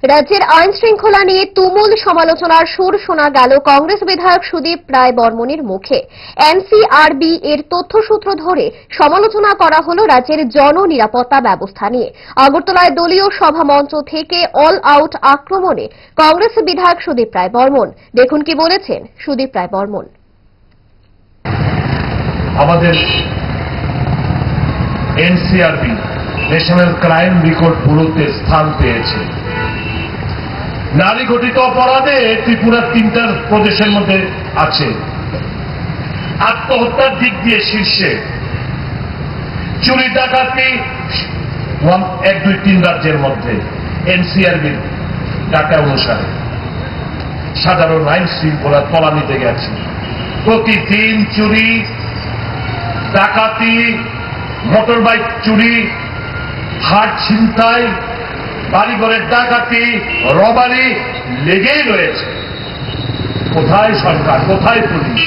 রাজ্যের আইন শৃঙ্খলা নিয়ে তুমুল সমালোচনার সুর শোনা গেল কংগ্রেস বিধায়ক সুদীপ রায় বর্মণের মুখে। এনসিআরবি এর তথ্যসূত্র ধরে সমালোচনা করা হলো রাজ্যের জননিরাপত্তা ব্যবস্থা নিয়ে। আগরতলায় দলীয় সভা মঞ্চ থেকে অল আউট আক্রমণে কংগ্রেস বিধায়ক সুদীপ রায় বর্মণ। দেখুন কি বলেছেন সুদীপ রায় বর্মণ। আমাদের এনসিআরবি ন্যাশনাল ক্রাইম রেকর্ড ব্যুরোতে স্থান পেয়েছে। নারী ঘটিত অপরাধে ত্রিপুরা 3টা প্রদেশের মধ্যে আছে। আত্মহত্যার দিক দিয়ে শীর্ষে, চুরি ডাকাতি 1, 2, 3 রাজ্যের মধ্যে এনসিআরবির ডাটা অনুসারে সাধারণ আইন শৃঙ্খলা তলানিতে গেছে। প্রতিদিন চুরি, ডাকাতি, মোটরবাইক চুরি, হাট ছিনতাই, বাড়িঘরের ডাকাতি, রবারি লেগেই রয়েছে। কোথায় সরকার, কোথায় পুলিশ?